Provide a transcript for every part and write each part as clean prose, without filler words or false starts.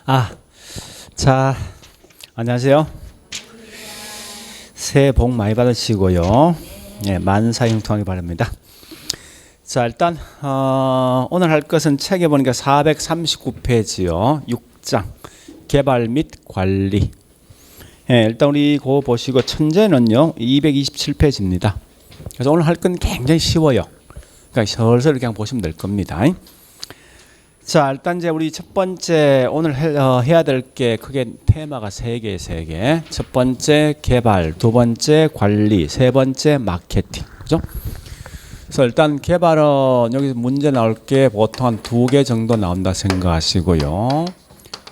아, 자, 안녕하세요. 새해 복 많이 받으시고요. 예, 만사형통하기 바랍니다. 자, 일단 오늘 할 것은 책에 보니까 439페이지요. 6장 개발 및 관리. 예, 일단 우리 그거 보시고 천재는요 227페이지입니다. 그래서 오늘 할 건 굉장히 쉬워요. 그러니까 슬슬 그냥 보시면 될 겁니다. 자, 일단 이제 우리 첫 번째 오늘 해야 될 게 크게 테마가 세 개. 첫 번째 개발, 두 번째 관리, 세 번째 마케팅. 그죠? 그래서 일단 개발은 여기서 문제 나올 게 보통 한 2개 정도 나온다 생각하시고요.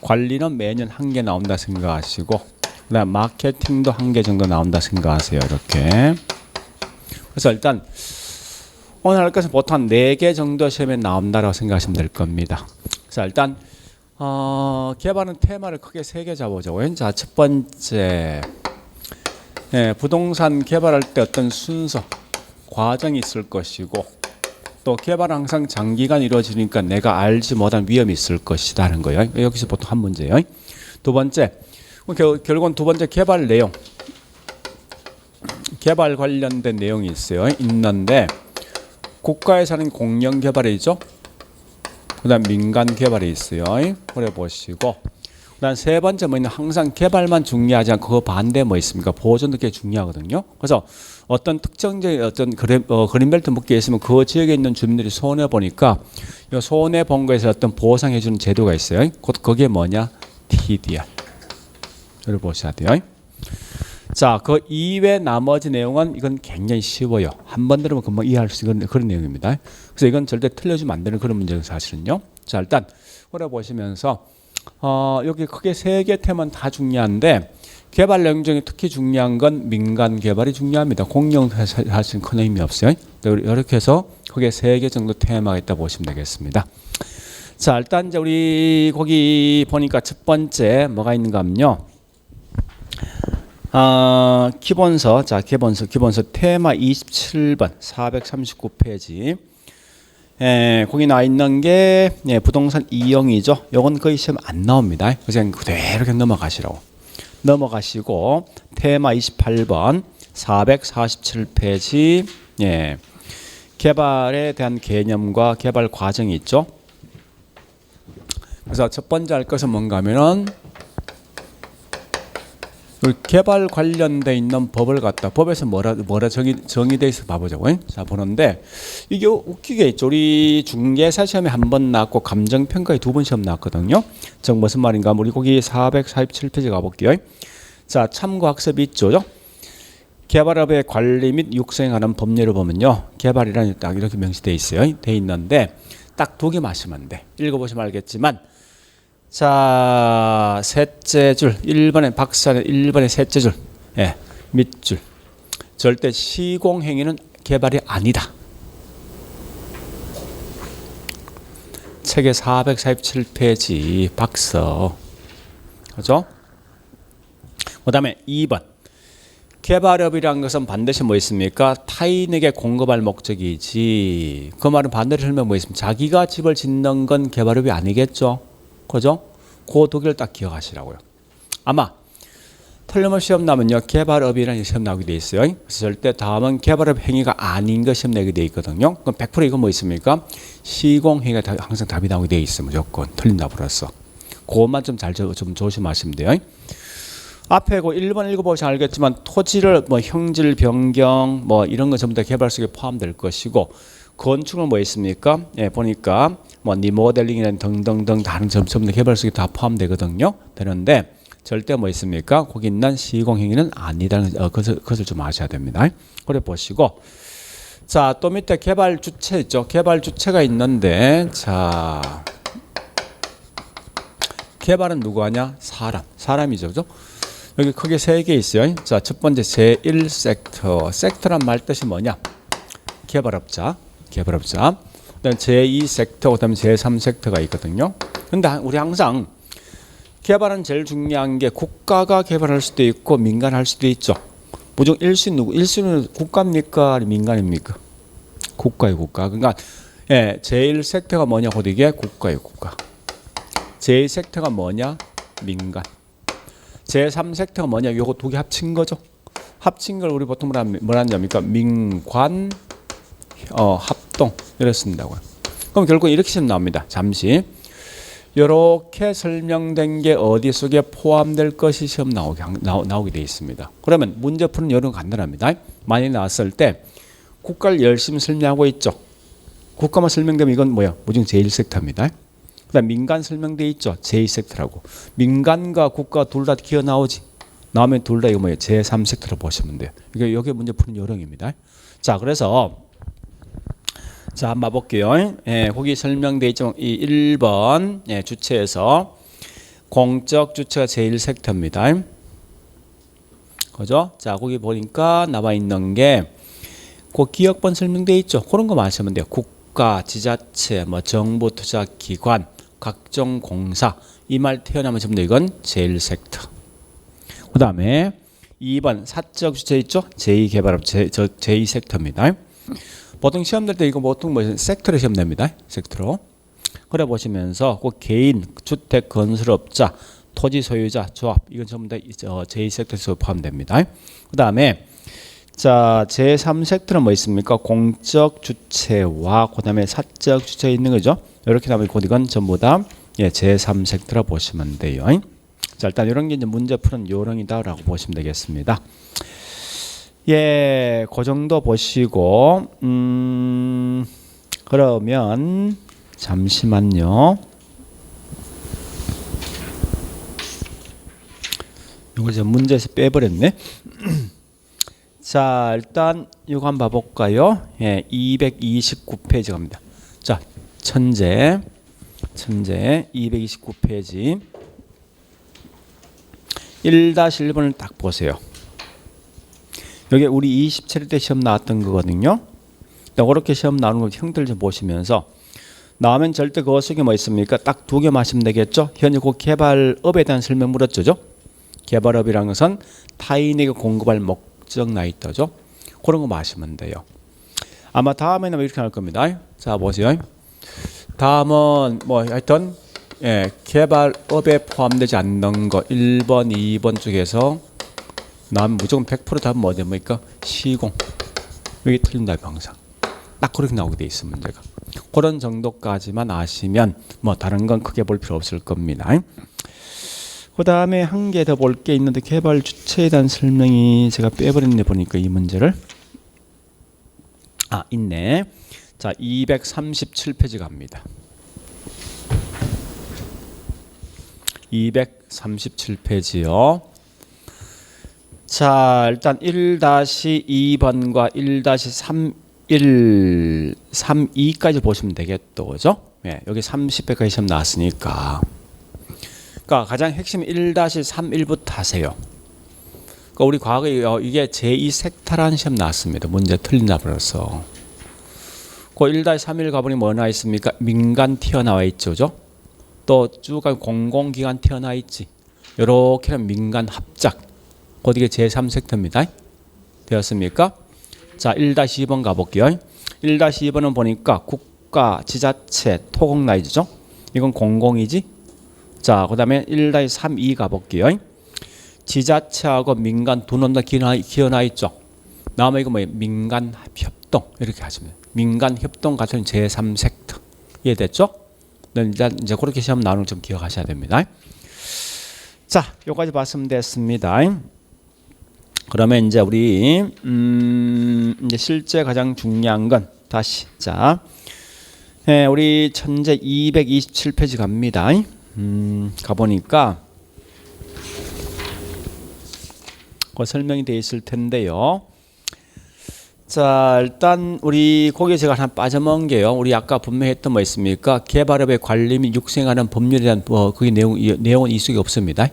관리는 매년 1개 나온다 생각하시고, 그다음 마케팅도 1개 정도 나온다 생각하세요. 이렇게. 그래서 일단 오늘 할 것은 보통 한 4개 정도 시험에 나온다고 생각하시면 될 겁니다. 자, 일단 개발은 테마를 크게 3개 잡아보죠. 자, 첫 번째, 부동산 개발할 때 어떤 순서, 과정이 있을 것이고, 또 개발은 항상 장기간 이루어지니까 내가 알지 못한 위험이 있을 것이다 하는 거예요. 여기서 보통 한 문제예요. 두 번째, 결국은 두 번째 개발 내용, 개발 관련된 내용이 있는데 국가에서 하는 공영 개발이죠. 그다음 민간 개발이 있어요. 그래 보시고, 그다음 세 번째 뭐냐, 항상 개발만 중요하지 않고 그 반대 뭐 있습니까? 보존도 꽤 중요하거든요. 그래서 어떤 특정적인 어떤 그린벨트 묶여 있으면 그 지역에 있는 주민들이 손해 보니까 이 손해 본 거에서 어떤 보상해 주는 제도가 있어요. 곧 그게 뭐냐? TDR. 이걸 보셔야 돼요. 자, 그 이외 나머지 내용은 이건 굉장히 쉬워요. 한 번 들으면 금방 이해할 수 있는 그런 내용입니다. 그래서 이건 절대 틀려주면 안 되는 그런 문제는 사실은요. 자, 일단 보라 보시면서 여기 크게 3개 테마는 다 중요한데 개발 내용 중에 특히 중요한 건 민간 개발이 중요합니다. 공영 사실은 큰 의미 없어요. 이렇게 해서 크게 3개 정도 테마가 있다 보시면 되겠습니다. 자, 일단 이제 우리 거기 보니까 첫 번째 뭐가 있는가 하면요. 기본서, 자, 기본서 테마 27번 439페이지. 거기 나와 있는 게 부동산 이용이죠. 요건 거의 시험 안 나옵니다. 그래서 그냥 그대로 그냥 넘어가시고 테마 28번 447페이지. 개발에 대한 개념과 개발 과정이 있죠. 그래서 첫 번째 할 것은 뭔가 하면은 개발 관련돼 있는 법을 갖다 법에서 뭐라 정의돼 있어 봐보자고. 자, 보는데 이게 웃기게 있죠. 우리 중개사 시험에 한 번 나왔고 감정평가에 2번 시험 나왔거든요. 즉 무슨 말인가? 우리 거기 447페이지 가볼게요. 자, 참고학습이 있죠. 개발업의 관리 및 육성하는 법률을 보면요, 개발이라는 딱 이렇게 명시돼 있어요. 돼 있는데 딱 2개 마시면 안 돼. 읽어보시면 알겠지만. 자, 셋째 줄 1번에 박스안에 1번에 셋째 줄, 밑줄. 절대 시공행위는 개발이 아니다. 책의 447페이지 박서. 그죠? 그 다음에 2번. 개발업이라는 것은 반드시 뭐 있습니까? 타인에게 공급할 목적이지. 그 말은 반대로 설명 뭐 있습니까? 자기가 집을 짓는 건 개발업이 아니겠죠? 그죠? 그 2개를 딱 기억하시라고요. 아마 틀림없이 시험 나면요, 개발업이라는 시험 나오게 돼 있어요. 그래서 절대 다음은 개발업 행위가 아닌 거 시험 내게 돼 있거든요. 그럼 100% 이건 뭐 있습니까? 시공행위가 항상 답이 나오게 돼 있어. 무조건 틀린 답으로서. 그것만 좀 조심하시면 돼요. 앞에 그 1번 읽어보시면 알겠지만 토지를 뭐 형질 변경 뭐 이런 거 전부 다 개발 속에 포함될 것이고, 건축은 뭐 있습니까? 보니까 뭐 리모델링이나 등등등 다른 전부 다 개발 속에 다 포함되거든요. 되는데 절대 뭐 있습니까? 거기 있는 시공행위는 아니다는 그것을 좀 아셔야 됩니다. 그래 보시고, 자, 또 밑에 개발 주체 있죠. 개발 주체가 있는데, 자, 개발은 누구 하냐? 사람이죠, 그죠? 여기 크게 3개 있어요. 자, 첫 번째 제1섹터. 섹터란 말 뜻이 뭐냐? 개발업자. 그다음 제2섹터, 그다음에 제3섹터가 있거든요. 근데 우리 항상 개발은 제일 중요한 게 국가가 개발할 수도 있고 민간 할 수도 있죠. 무조건 1순위는 국가입니까? 민간입니까? 국가예요, 국가. 그러니까 제1섹터가 뭐냐? 곧 이게 국가예요, 국가. 제2섹터가 뭐냐? 민간. 제3섹터가 뭐냐? 요거 두 개 합친 거죠. 합친 걸 우리 보통 뭐라는 겁니까? 민관 합동 이렇게 쓴다고요. 그럼 결국 이렇게 시험 나옵니다. 잠시 이렇게 설명된 게 어디 속에 포함될 것이 시험 나오게 되어 있습니다. 그러면 문제 푸는 요령 간단합니다. 많이 나왔을 때 국가를 열심히 설명하고 있죠. 국가만 설명되면 이건 뭐야? 무조건 제1섹터입니다. 그다음 민간 설명돼 있죠. 제2섹터라고. 민간과 국가 둘 다 기어 나오지. 나오면 둘 다 이거 뭐예요? 제3섹터로 보시면 돼요. 이게 여기 문제 푸는 요령입니다. 자, 그래서 자, 한번 볼게요. 예, 거기 설명돼 있죠. 이 1번 예, 주체에서 공적 주체가 제1섹터입니다. 그죠? 자, 거기 보니까 나와 있는 게 그 기억번 설명돼 있죠. 그런 거 마시면 돼요. 국가, 지자체, 뭐 정부 투자 기관, 각종 공사 이 말 태어나면 전부 다 이건 제1섹터. 그다음에 2번 사적 주체 있죠? 제2개발업 제2섹터입니다. 보통 시험 될 때 이거 보통 뭐 섹터로 시험 냅니다. 섹터로. 그래 보시면서 그 개인, 주택 건설업자, 토지 소유자, 조합 이건 전부 다 제2섹터에서 포함됩니다. 그다음에 자, 제3섹터는 뭐 있습니까? 공적 주체와 그다음에 사적 주체 있는 거죠. 이렇게 나오면 이건 전부 다 예, 제3섹터라 보시면 돼요. 자, 일단 이런 게 이제 문제 푸는 요령이다라고 보시면 되겠습니다. 예, 그 정도 보시고 그러면 잠시만요. 이거 이제 문제에서 빼버렸네. 자, 일단 이거 한번 봐볼까요? 예, 229페이지 갑니다. 자, 천재 229페이지 1-1번을 딱 보세요. 여기 우리 27일 때 시험 나왔던 거거든요. 그렇게 시험 나오는 거 형들 좀 보시면서 나오면 절대 그거 속에 뭐 있습니까? 딱 두 개만 하시면 되겠죠. 현재 그 개발업에 대한 설명 물었죠. 개발업이라는 것은 타인에게 공급할 목적 나이터죠. 그런 거 마시면 돼요. 아마 다음에는 이렇게 할 겁니다. 자, 보세요. 다음은 뭐 하여튼 예, 개발업에 포함되지 않는 거 1번, 2번 쪽에서 나면 무조건 100% 답은 뭐 됩니까? 시공. 여기 틀린다 항상. 딱 그렇게 나오게 돼 있어 문제가. 그런 정도까지만 아시면 뭐 다른 건 크게 볼 필요 없을 겁니다. 그 다음에 한 개 더 볼 게 있는데 개발 주체에 대한 설명이 제가 빼버렸네 보니까 이 문제를. 아, 있네. 자, 237페이지 갑니다. 237페이지요. 자, 일단 1-2번과 1-32까지 보시면 되겠죠. 그죠? 예, 여기 30회까지 시험 나왔으니까. 그러니까 가장 핵심 1-31부터 하세요. 그러니까 우리 과거에 이게 제2섹터라는 시험 나왔습니다. 문제 틀린다 그래서. 그 1-31 가보니 뭐 나와 있습니까? 민간 튀어나와 있죠. 그죠? 또 쭉 공공기관 튀어나와 있지. 요렇게는 민간 합작. 곧 이게 제3섹터입니다. 되었습니까? 자, 1-2번 가볼게요. 1-2번은 보니까 국가, 지자체, 토공 나이죠. 이건 공공이지. 자, 그 다음에 1-32 가볼게요. 지자체하고 민간 두 놈 다 기어나 있죠. 나오면 이거 뭐예요? 민간 협동 이렇게 하시면 돼요. 민간 협동 같은 제3섹터. 이해됐죠? 이제 그렇게 시험 나오는 거 좀 기억하셔야 됩니다. 자, 여기까지 봤으면 됐습니다. 그러면 이제 우리 이제 실제 가장 중요한 건 다시 자, 예, 우리 천재 227페이지 갑니다. 가보니까 그 설명이 되어 있을 텐데요. 자, 일단 우리 거기에 제가 하나 빠져먹은 게요. 우리 아까 분명히 했던 뭐 있습니까? 개발업의 관리 및 육성하는 법률에 대한 그게 내용은 이 속에 없습니다.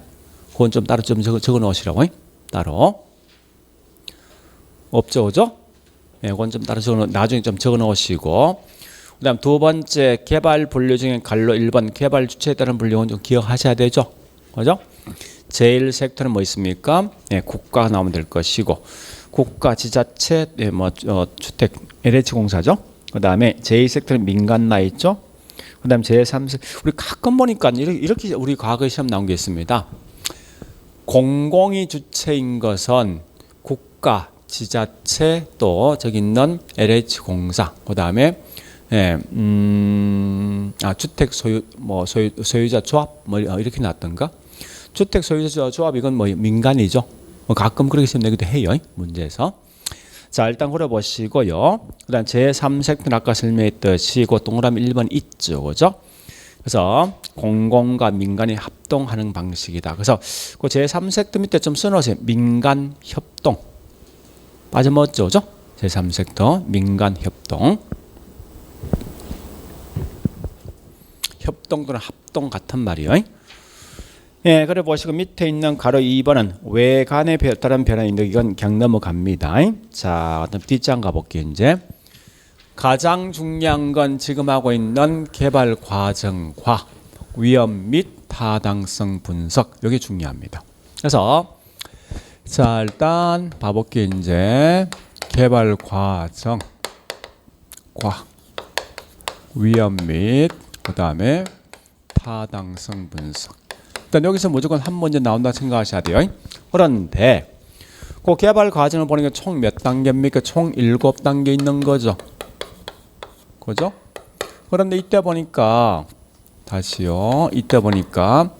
그건 좀 따로 좀 적어 놓으시라고. 따로 없죠, 그죠? 예, 그건 좀 따로 나중에 좀 적어 놓으시고. 그다음 두 번째 개발 분류 중에 갈로 1번 개발 주체에 따른 분류는 좀 기억하셔야 되죠, 그죠? 제일 섹터는 뭐 있습니까? 예, 국가가 나오면 될 것이고. 국가, 지자체, 예, 주택, LH 공사죠. 그 다음에 제2섹터는 민간 나 있죠. 그다음 제3세 우리 가끔 보니까 이렇게 우리 과거 시험 나온 게 있습니다. 공공이 주체인 것은 국가, 지자체 또 저기 있는 LH공사 그다음에 주택 소유자 조합 이렇게 나왔던가? 주택 소유자 조합 이건 민간이죠. 가끔 그렇게 시험 내기도 해요. 문제에서. 자, 일단 그려보시고요. 그다음 제3색은 아까 설명했듯이 그 동그라미 1번 있죠. 그죠? 그래서 공공과 민간이 합동하는 방식이다. 그래서 그 제3섹터 밑에 좀 써놓으세요. 민간 협동. 빠져먹었죠. 그죠? 제3섹터 민간 협동. 협동 또는 합동 같은 말이에요. 예, 그래 보시고 밑에 있는 가로 2번은 외관에 따른 변화인데 이건 그냥 넘어갑니다. 자, 뒷장 가볼게요. 이제 가장 중요한 건 지금 하고 있는 개발 과정과 위험 및 타당성 분석 이게 중요합니다. 그래서 자, 일단 봐볼게요. 이제 개발 과정과 위험 및 그다음에 타당성 분석. 일단 여기서 무조건 한 문제 나온다 생각하셔야 돼요. 그런데 그 개발 과정을 보니까 총 몇 단계입니까? 총 7단계 있는 거죠. 그죠? 그런데 이때 보니까 다시요. 이때 보니까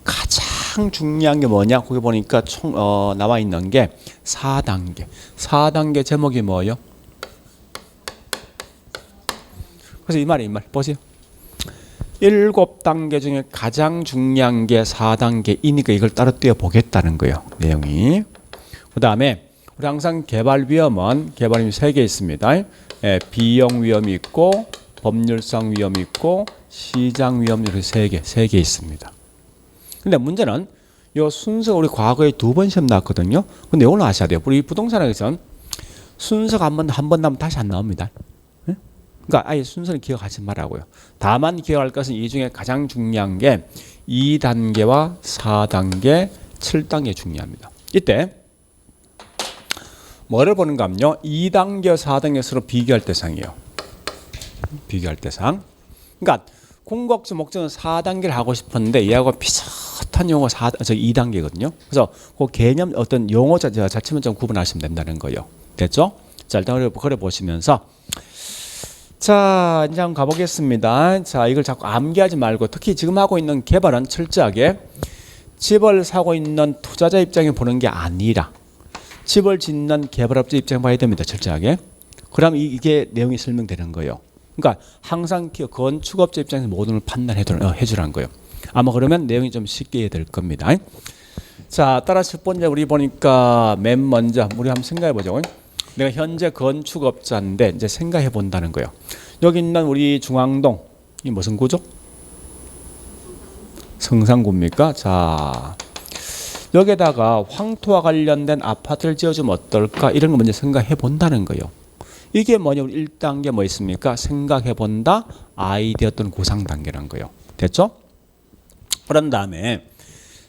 가장 중요한 게 뭐냐? 거기 보니까 총 나와 있는 게 4단계. 4단계 제목이 뭐예요? 그래서 이 말 보세요. 7단계 중에 가장 중요한 게 4단계이니까 이걸 따로 띄워 보겠다는 거예요. 내용이. 그 다음에 우리 항상 개발 위험은 개발이 3개 있습니다. 비용 위험이 있고 법률상 위험이 있고 시장 위험 이렇게 3개 있습니다. 근데 문제는 이 순서가 우리 과거에 2번 시험 나왔거든요. 근데 오늘 아셔야 돼요. 우리 부동산에서는 순서가 한 번 나오면 다시 안 나옵니다. 그러니까 아예 순서는 기억하지 말라고요. 다만 기억할 것은 이 중에 가장 중요한 게 2단계와 4단계, 7단계 중요합니다. 이때 뭐를 보는가 하면요. 2단계, 4단계 서로 비교할 대상이에요. 비교할 대상. 그러니까 궁극적 목적은 4단계를 하고 싶었는데 얘하고 비슷한 용어 2단계거든요. 그래서 그 개념 어떤 용어 자체만 좀 구분하시면 된다는 거예요. 됐죠? 자, 일단 그래 보시면서 자, 이제 한번 가보겠습니다. 자, 이걸 자꾸 암기하지 말고 특히 지금 하고 있는 개발은 철저하게 집을 사고 있는 투자자 입장에 보는 게 아니라 집을 짓는 개발업자 입장에 봐야 됩니다. 철저하게. 그럼 이게 내용이 설명되는 거예요. 그러니까 항상 건축업자 입장에서 모든 걸 판단해주라는 거예요. 아마 그러면 내용이 좀 쉽게 이해될 겁니다. 자, 따라 첫 번째 우리 보니까 맨 먼저 우리 한번 생각해보죠. 내가 현재 건축업자인데 이제 생각해 본다는 거예요. 여기 있는 우리 중앙동 이 무슨 구죠? 성산구입니까? 자, 여기다가 황토와 관련된 아파트를 지어주면 어떨까? 이런 거 먼저 생각해 본다는 거예요. 이게 뭐냐? 1단계 뭐 있습니까? 생각해 본다. 아이디어 또는 구상 단계란 거예요. 됐죠? 그런 다음에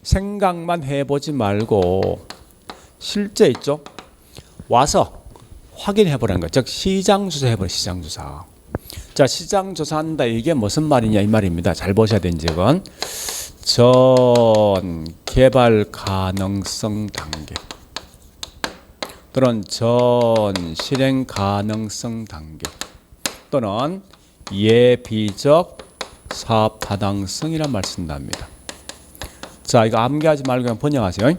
생각만 해보지 말고 실제 있죠? 와서 확인해 보라는 거예요. 즉 시장 조사 해보라. 시장 조사. 자, 시장 조사한다. 이게 무슨 말이냐 이 말입니다. 잘 보셔야 되는 지역은 전 개발 가능성 단계 또는 전 실행 가능성 단계 또는 예비적 사업 타당성이란 말 쓴답니다. 자, 이거 암기하지 말고 그냥 번역하세요.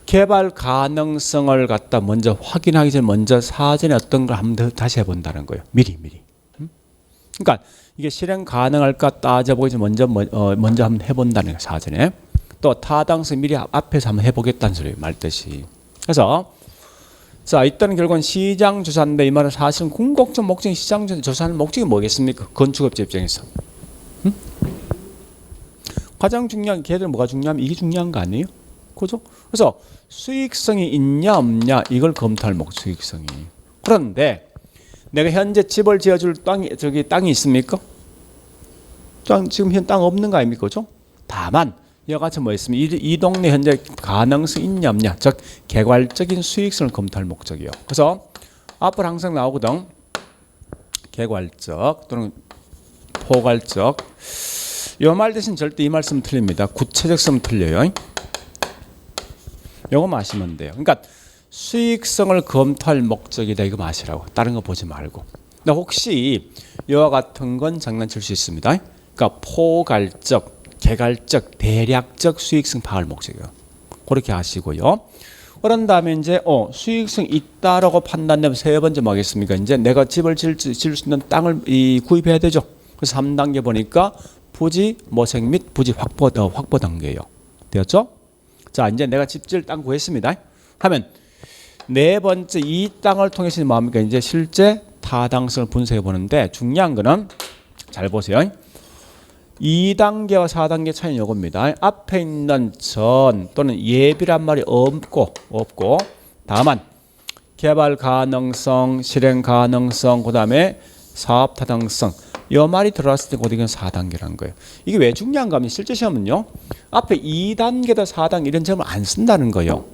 개발 가능성을 갖다 먼저 확인하기 전에 먼저 사전에 어떤 걸 한번 다시 해본다는 거예요. 미리. 그러니까 이게 실행 가능할까 따져보기 전에 먼저 한번 해본다는 거예요. 사전에. 또 타당성 미리 앞에서 한번 해보겠다는 소리예요. 말뜻이. 그래서 자, 이때는 결국은 시장 조사인데 이 말은 사실은 궁극적 목적이 시장 조사하는 목적이 뭐겠습니까? 건축업자 입장에서. 가장 중요한 걔들 뭐가 중요하면 이게 중요한 거 아니에요? 그죠? 그래서 수익성이 있냐 없냐 이걸 검토할 목적 수익성이. 그런데 내가 현재 집을 지어줄 땅이 있습니까? 지금 현 땅 없는 거 아닙니까? 그죠? 다만 이와 같이 뭐 있습니까? 이 동네 현재 가능성 있냐 없냐 즉 개괄적인 수익성을 검토할 목적이에요. 그래서 앞으로 항상 나오거든. 개괄적 또는 포괄적. 요 말 대신 절대 이 말씀 틀립니다. 구체적 쓰면 틀려요. 요거 마시면 돼요. 그러니까 수익성을 검토할 목적이다 이거 마시라고. 다른 거 보지 말고. 근데 혹시 이와 같은 건 장난칠 수 있습니다. 그러니까 포괄적, 개괄적, 대략적 수익성 파악을 목적이에요. 그렇게 하시고요. 그런 다음에 이제 수익성 있다라고 판단되면 세 번째 뭐 하겠습니까? 이제 내가 집을 지을 수 있는 땅을 구입해야 되죠. 그래서 3단계 보니까 부지 모색 및 부지 확보 단계예요. 되었죠? 자, 이제 내가 집 지을 땅 구했습니다. 하면 네 번째 이 땅을 통해서 뭡니까? 이제 실제 타당성을 분석해 보는데 중요한 거는 잘 보세요. 2단계와 4단계 차이는 이겁니다. 앞에 있는 전 또는 예비란 말이 없고 다만 개발 가능성, 실행 가능성, 그 다음에 사업 타당성 이 말이 들어왔을 때 그게 4단계라는 거예요. 이게 왜 중요한가 하면 실제 시험은요. 앞에 2단계다 4단계 이런 점을 안 쓴다는 거예요.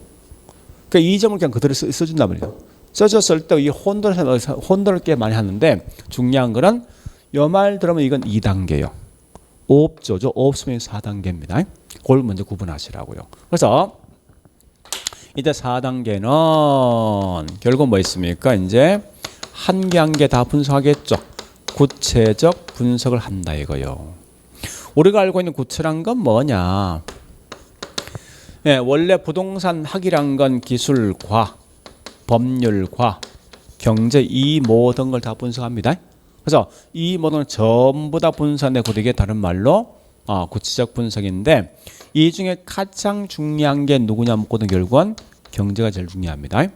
그러니까 이 점을 그냥 그대로 써준단 말이에요. 써줬을 때 이 혼돈을 꽤 많이 하는데 중요한 거는 이 말 들으면 이건 2단계예요. 없죠. 없으면 4단계입니다. 그걸 먼저 구분하시라고요. 그래서 이제 4단계는 결국 뭐 있습니까? 이제 한 개 한 개 다 분석하겠죠. 구체적 분석을 한다 이거요. 우리가 알고 있는 구체란 건 뭐냐? 예, 원래 부동산 학이란 건 기술과 법률과 경제 이 모든 걸 다 분석합니다. 그래서 이 모든 전부 다 분석의 고되게 다른 말로 구체적 분석인데 이 중에 가장 중요한 게 누구냐 묻고는 결국은 경제가 제일 중요합니다.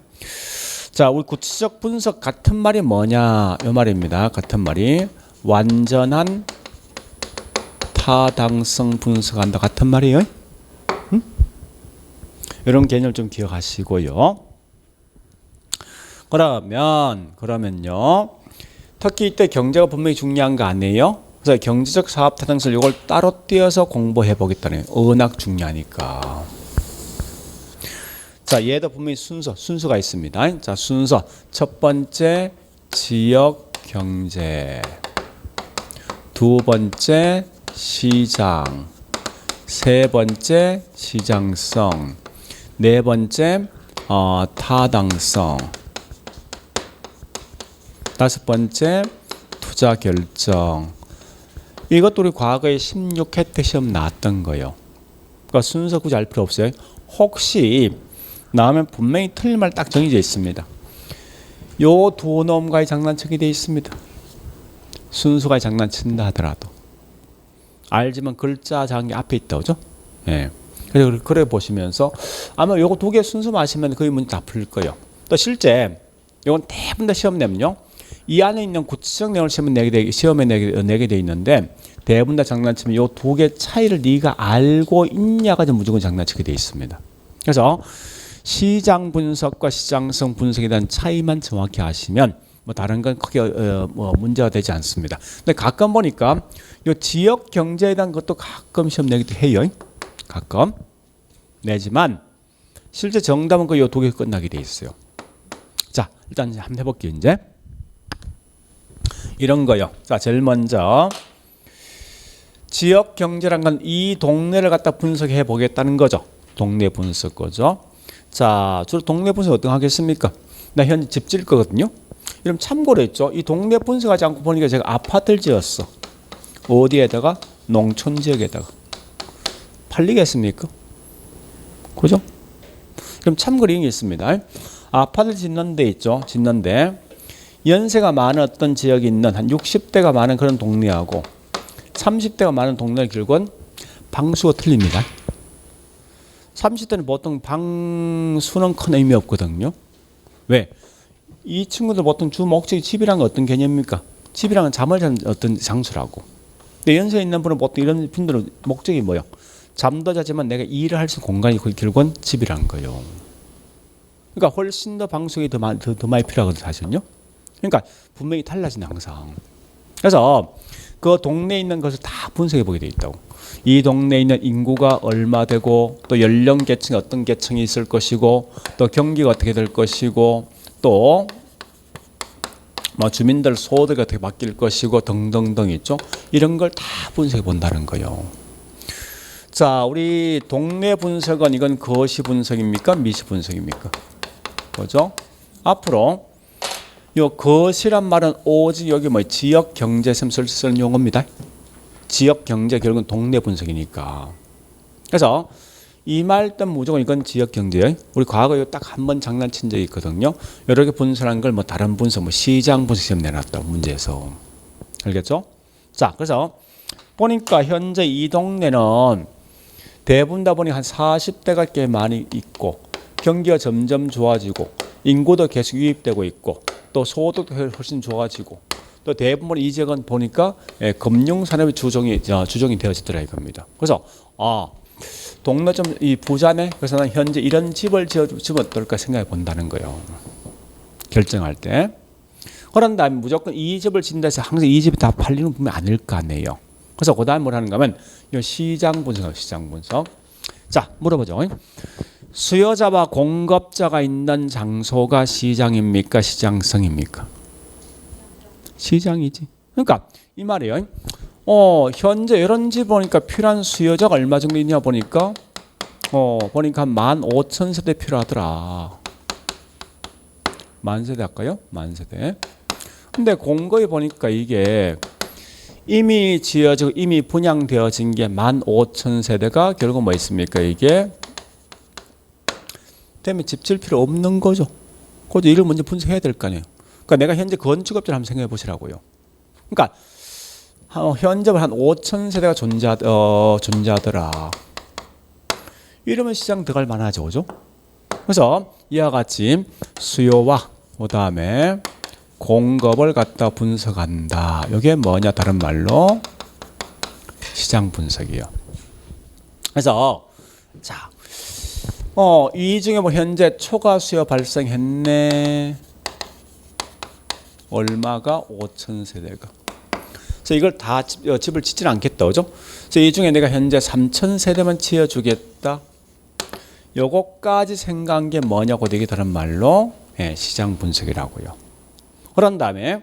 자, 우리 구체적 분석 같은 말이 뭐냐 이 말입니다. 같은 말이 완전한 타당성 분석한다 같은 말이에요. 이런 개념을 좀 기억하시고요. 그러면요. 특히 이때 경제가 분명히 중요한 거 아니에요? 그래서 경제적 사업 타당성 이걸 따로 띄어서 공부해 보겠다는 워낙 중요하니까. 자, 얘도 분명히 순서가 있습니다. 자, 순서 첫 번째 지역 경제, 두 번째 시장, 세 번째 시장성, 네 번째 타당성, 다섯 번째 투자 결정. 이것도 우리 과거에 16회 때 시험 나왔던 거예요. 그러니까 순서 굳이 알 필요 없어요. 혹시 나오면 분명히 틀린 말 딱 정해져 있습니다. 요 두 놈과의 장난치기 돼 있습니다. 순서가 장난친다 하더라도 알지만 글자 장이 앞에 있다 그죠? 예. 그래서 그래 보시면서 아마 요거 두 개 순서 마시면 거의 문제 다 풀릴 거예요. 또 실제 요건 대부분 다 시험 내면요. 이 안에 있는 구체적 내용을 시험에 내게 돼 있는데 대부분 다 장난치면 요 두 개 차이를 네가 알고 있냐가 무조건 장난치게 돼 있습니다. 그래서 시장 분석과 시장성 분석에 대한 차이만 정확히 아시면 뭐 다른 건 크게 뭐 문제가 되지 않습니다. 근데 가끔 보니까 요 지역 경제에 대한 것도 가끔 시험 내기도 해요. 가끔 내지만 실제 정답은 그 요 두 개 끝나게 돼 있어요. 자, 일단 이제 한번 해볼게요. 이제 이런 거요. 자, 제일 먼저 지역 경제란 건 이 동네를 갖다 분석해 보겠다는 거죠. 동네 분석 거죠. 자, 주로 동네 분석 어떻게 하겠습니까? 나 현재 집 지을 거거든요. 이러면 참고로 했죠. 이 동네 분석하지 않고 보니까 제가 아파트를 지었어. 어디에다가? 농촌 지역에다가. 팔리겠습니까? 그죠? 그럼 참고로 이런 게 있습니다. 아파트 짓는 데 있죠. 짓는데 연세가 많은 어떤 지역이 있는 한 60대가 많은 그런 동네하고 30대가 많은 동네의 결국은 방수가 틀립니다. 30대는 보통 방수는 큰 의미 없거든요. 왜? 이 친구들 보통 주 목적이 집이란 건 어떤 개념입니까? 집이란 건 잠을 자는 어떤 장소라고. 근데 연세에 있는 분은 보통 이런 분들은 목적이 뭐예요? 잠도 자지만 내가 일을 할 수 있는 공간이 결국은 집이란 거예요. 그러니까 훨씬 더 방송이 더 많이 필요하거든요, 사실은요. 그러니까 분명히 달라진다 항상. 그래서 그 동네에 있는 것을 다 분석해 보게 돼 있다고. 이 동네에 있는 인구가 얼마 되고 또 연령 계층이 어떤 계층이 있을 것이고 또 경기가 어떻게 될 것이고 또 뭐 주민들 소득이 어떻게 바뀔 것이고 등등등 있죠. 이런 걸 다 분석해 본다는 거예요. 자, 우리 동네 분석은 이건 거시 분석입니까? 미시 분석입니까? 뭐죠? 앞으로 요 거시란 말은 오직 여기 뭐 지역 경제에서 쓰는 용어입니다. 지역 경제 결국은 동네 분석이니까. 그래서 이 말 때문에 무조건 이건 지역 경제예요. 우리 과거에 딱 한 번 장난친 적이 있거든요. 여러 개 분석한 걸 뭐 다른 분석, 뭐 시장 분석 시험 내놨다 문제에서. 알겠죠? 자, 그래서 보니까 현재 이 동네는 대부분 다 보니 한 40대가 꽤 많이 있고 경기가 점점 좋아지고 인구도 계속 유입되고 있고 또 소득도 훨씬 좋아지고 또 대부분 이 지역은 보니까 금융산업이 주종이 되어지더라 이겁니다. 그래서 동네 좀 이 부자네. 그래서 난 현재 이런 집을 지으면 어떨까 생각해 본다는 거예요. 결정할 때. 그런 다음에 무조건 이 집을 짓는다 해서 항상 이 집이 다 팔리는 분이 아닐 거 아니에요. 그래서 그 다음에 뭘 하는가 하면 이 시장 분석, 시장 분석. 자, 물어보죠. 수요자와 공급자가 있는 장소가 시장입니까? 시장성입니까? 시장이지. 그러니까 이 말이에요. 현재 이런 집 보니까 필요한 수요자가 얼마 정도 있냐 보니까 보니까 15,000세대 필요하더라. 만세대 할까요? 만세대. 근데 공급이 보니까 이게 이미 지어지고 이미 분양되어진 게 15,000세대가 결국 뭐 있습니까? 이게 때문에 집 질 필요 없는 거죠. 그래서 이걸 먼저 분석해야 될 거 아니에요. 그러니까 내가 현재 건축업자를 한번 생각해 보시라고요. 그러니까 현재 한 5,000세대가 존재하더라. 이러면 시장 들어갈 만하죠, 그죠? 그래서 이와 같이 수요와 그다음에 공급을 갖다 분석한다. 이게 뭐냐? 다른 말로 시장 분석이에요. 그래서 자, 이 중에 뭐 현재 초과 수요 발생했네. 얼마가? 5,000세대가. 그래서 이걸 다 집을 짓지는 않겠다, 그죠? 그래서 이 중에 내가 현재 3,000세대만 지어주겠다. 요거까지 생각한 게 뭐냐고 되게 다른 말로 시장 분석이라고요. 그런 다음에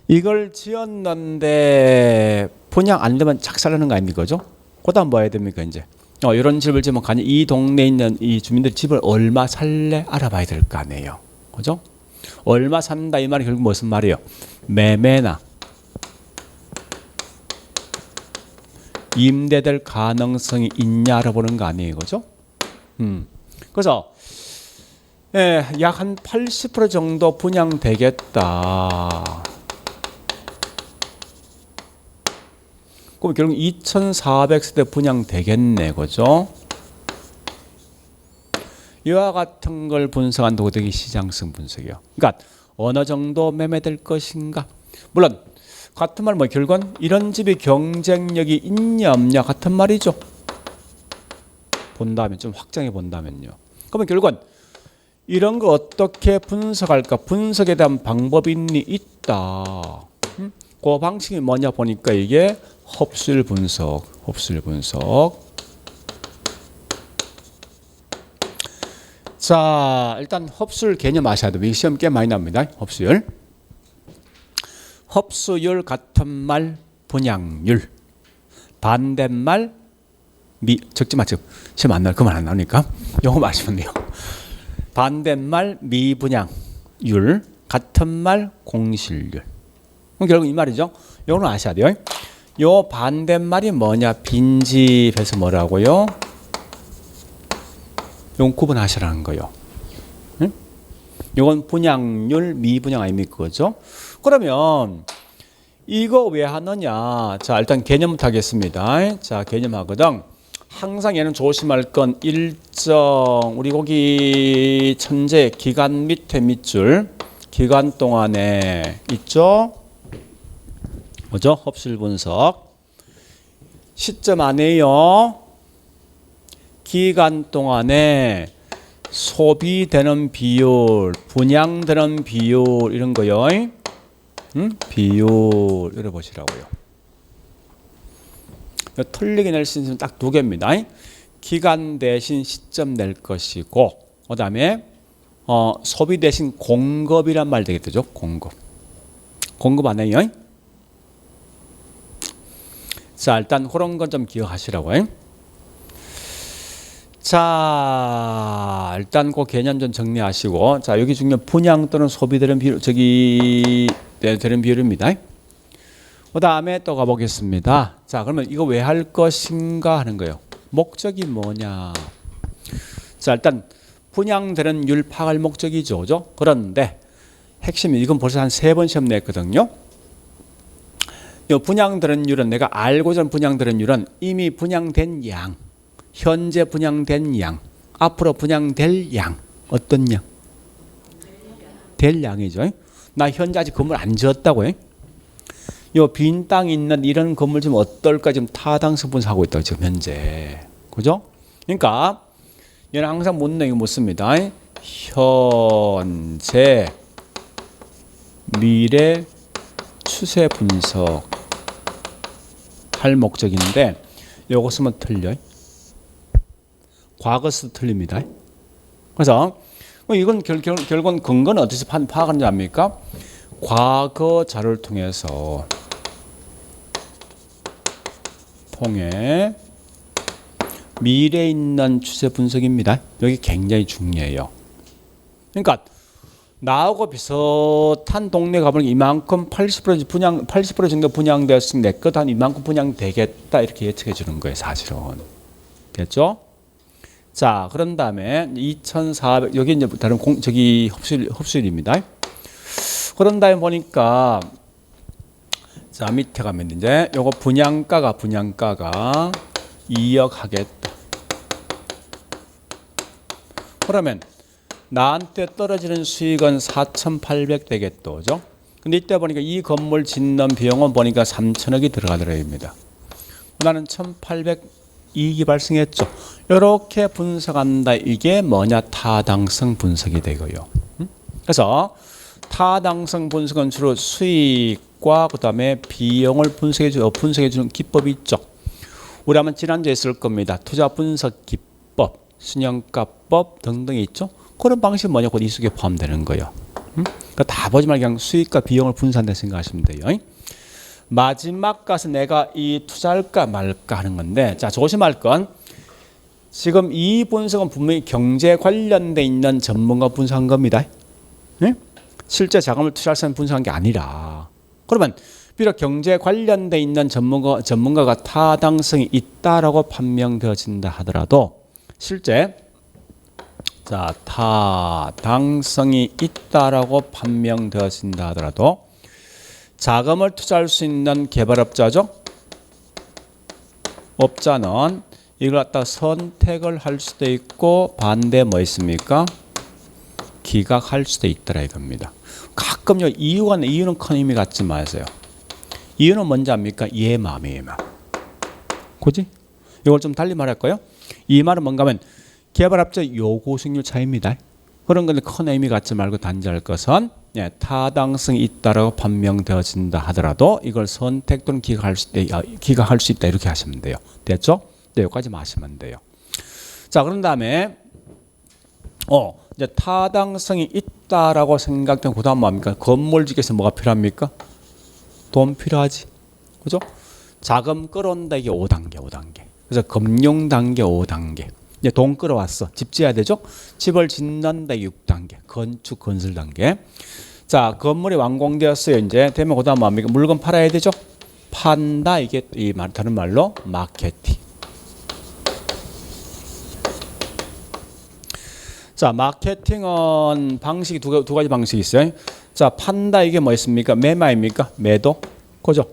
이걸 지었는데 분양 안 되면 작살나는 거 아닙니까, 그죠? 그 다음 뭐 해야 됩니까, 이제? 이런 집을 지으면 간이 이 동네에 있는 이 주민들 집을 얼마 살래 알아봐야 될 거 아니에요, 그죠? 얼마 산다 이 말이 결국 무슨 말이에요? 매매나 임대될 가능성이 있냐 알아보는 거 아니에요, 그죠? 그래서 약 한 80% 정도 분양되겠다. 그럼 결국 2,400세대 분양되겠네, 그죠? 이와 같은 걸 분석한다고 되게 시장성 분석이요. 그러니까 어느 정도 매매될 것인가. 물론 같은 말 뭐 결국은 이런 집이 경쟁력이 있냐 없냐 같은 말이죠. 본다면 좀 확장해 본다면요. 그러면 결국은 이런 거 어떻게 분석할까? 분석에 대한 방법이 있다. 그 방식이 뭐냐 보니까 이게 흡수율 분석, 흡수율 분석. 자, 일단 흡수율 개념 아셔야 돼요. 시험 꽤 많이 납니다. 흡수율. 흡수율 같은 말 분양률. 반대말 적지 마. 시험 안 나올 그만 안 나오니까 영어 마시면 돼요. 반대말 미분양률, 같은 말 공실률. 그럼 결국 이 말이죠. 이거는 아셔야 돼요. 요 반대말이 뭐냐? 빈집에서 뭐라고요? 이건 구분하시라는 거예요. 응? 이건 분양률, 미분양 아닙니까? 그죠? 그러면 이거 왜 하느냐? 자, 일단 개념부터 하겠습니다. 자, 개념하거든. 항상 얘는 조심할 건 일정, 우리 거기 천재 기간 밑에 밑줄, 기간 동안에 있죠? 뭐죠? 흡수율 분석. 시점 안에요. 기간 동안에 소비되는 비율, 분양되는 비율 이런 거요. 비율 이래 보시라고요. 틀리게 낼 수 있는 딱 두 개입니다. 기간 대신 시점 낼 것이고, 그 다음에 소비 대신 공급이란 말 되겠죠. 공급. 공급 안 해요? 자, 일단 그런 건 좀 기억하시라고요. 자, 일단 그 개념 좀 정리하시고, 자, 여기 중요한 분양 또는 소비되는 비율, 되는 비율입니다. 그 다음에 또 가보겠습니다. 자, 그러면 이거 왜 할 것인가 하는 거예요. 목적이 뭐냐. 자, 일단 분양되는 율 파악할 목적이죠. 그죠? 그런데 핵심이 이건 벌써 한 3번 시험 냈거든요. 이 분양되는 율은 내가 알고자 하는 분양되는 율은 이미 분양된 양, 현재 분양된 양, 앞으로 분양될 양. 어떤 양? 될 양이죠. 나 현재 아직 건물 안 지었다고요. 요 빈 땅 있는 이런 건물 지금 어떨까 지금 타당성 분석하고 있다고 지금 현재. 그죠? 그러니까 얘는 항상 못 씁니다. 현재 미래 추세 분석 할 목적인데 요거 쓰면 틀려요. 과거 쓰도 틀립니다. 그래서 이건 결국은 근거는 어디서 파악하는지 압니까? 과거 자료를 통해 미래에 있는 추세 분석입니다. 여기 굉장히 중요해요. 그러니까 나하고 비슷한 동네 가보면 이만큼 80% 정도 분양되었으면 내 것 한 이만큼 분양되겠다 이렇게 예측해 주는 거예요, 사실은. 됐죠? 자, 그런 다음에 2,400 여기 이제 다른 흡수율입니다. 그런 다음에 보니까 자, 밑에 가면 이제 요거 분양가가 2억 하겠다. 그러면 나한테 떨어지는 수익은 4,800 되겠죠. 그죠? 근데 이때 보니까 이 건물 짓는 비용은 보니까 3,000억이 들어가더랍니다. 나는 1,800 이익이 발생했죠. 이렇게 분석한다. 이게 뭐냐? 타당성 분석이 되고요. 그래서 타당성 분석은 주로 수익과 그다음에 비용을 분석해 주는 기법이 있죠. 우리 아마 지난주에 했을 겁니다. 투자 분석 기법, 순영가법 등등이 있죠. 그런 방식이 뭐냐? 곧 이 속에 포함되는 거예요. 그러니까 다 보지 말고 그냥 수익과 비용을 분산한다 생각하시면 돼요. 마지막 가서 내가 이 투자할까 말까 하는 건데, 자, 조심할 건 지금 이 분석은 분명히 경제 관련돼 있는 전문가 분석한 겁니다. 네? 실제 자금을 투자할 사람 분석한 게 아니라. 그러면 비록 경제 관련돼 있는 전문가가 타당성이 있다라고 판명되어진다 하더라도 실제 자, 타당성이 있다라고 판명되어진다 하더라도 자금을 투자할 수 있는 개발업자죠. 업자는 이걸 갖다 선택을 할 수도 있고 반대 뭐 있습니까? 기각할 수도 있더라 이겁니다. 가끔요 이유는 큰 의미 갖지 마세요. 이유는 뭔지 압니까? 얘 마음이에요. 그지? 이걸 좀 달리 말할까요? 이 말은 뭔가 하면 개발업자 요구 수익률 차이입니다. 그런 건데 큰 의미 갖지 말고 단지할 것은 타당성이 있다라고 판명되어진다 하더라도 이걸 선택 또는 기각할 수 있다 이렇게 하시면 돼요. 됐죠? 네, 여기까지만 하시면 돼요. 자, 그런 다음에 이제 타당성이 있다라고 생각되면 그다음 뭡니까? 건물 짓기에서 뭐가 필요합니까? 돈 필요하지. 그죠? 자금 끌어온다 이게 5단계. 그래서 금융 단계 5단계. 이제 돈 끌어왔어. 집 지어야 되죠? 집을 짓는다 6단계. 건축 건설 단계. 자, 건물이 완공되었어요. 이제 되면 그다음 뭡니까? 물건 팔아야 되죠? 판다 이게 다른 말로 마케팅. 자, 마케팅은 방식이 두 가지 방식이 있어요. 자, 판다 이게 뭐 있습니까? 매매입니까? 매도. 그죠?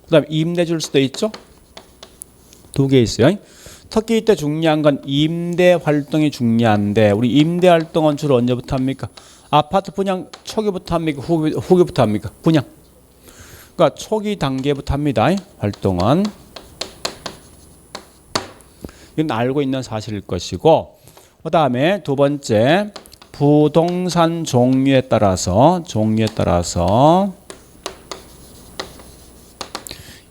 그다음에 임대 줄 수도 있죠? 두 개 있어요. 특히 이때 중요한 건 임대 활동이 중요한데 우리 임대 활동은 주로 언제부터 합니까? 아파트 분양 초기부터 합니까? 후기부터 합니까? 분양. 그러니까 초기 단계부터 합니다. 활동은. 이건 알고 있는 사실일 것이고 그 다음에 두 번째 부동산 종류에 따라서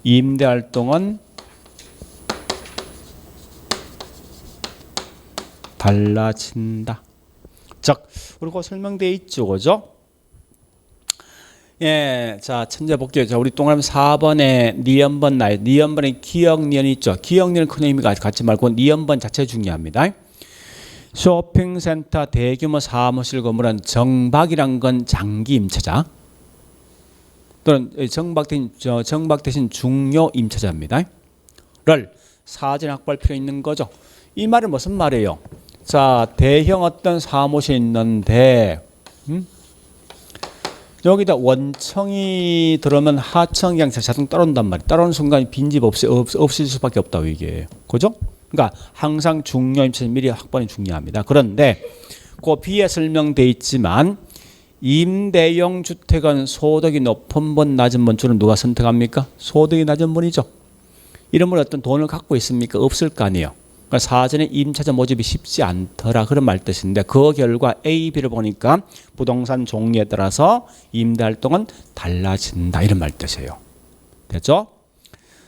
임대 활동은 달라진다. 즉, 우리 그 설명되어 있죠, 그죠? 예, 자, 천재 볼게요. 자, 우리 동그라미 4번에 니은번 나이, 니은번에 기억니은 있죠. 기억니은 큰 의미가 같지 말고 니은번 자체 중요합니다. 쇼핑센터 대규모 사무실 건물은 정박이란 건 장기 임차자 또는 정박 대신 중요 임차자입니다. 를 사전에 확보할 필요 있는 거죠. 이 말은 무슨 말이에요? 자, 대형 어떤 사무실이 있는데 여기다 원청이 들어오면 하청이 그냥 자동 따라온단 말이에요. 따라오는 순간 빈집 없을 수밖에 없다고 이게. 그죠? 그러니까 항상 중요 임차자 미리 확보는 중요합니다. 그런데 그 B에 설명돼 있지만 임대용 주택은 소득이 높은 분 낮은 분 주로 누가 선택합니까? 소득이 낮은 분이죠. 이런 분 어떤 돈을 갖고 있습니까? 없을 거 아니에요. 그러니까 사전에 임차자 모집이 쉽지 않더라 그런 말 뜻인데 그 결과 A, B를 보니까 부동산 종류에 따라서 임대 활동은 달라진다 이런 말 뜻이에요. 됐죠?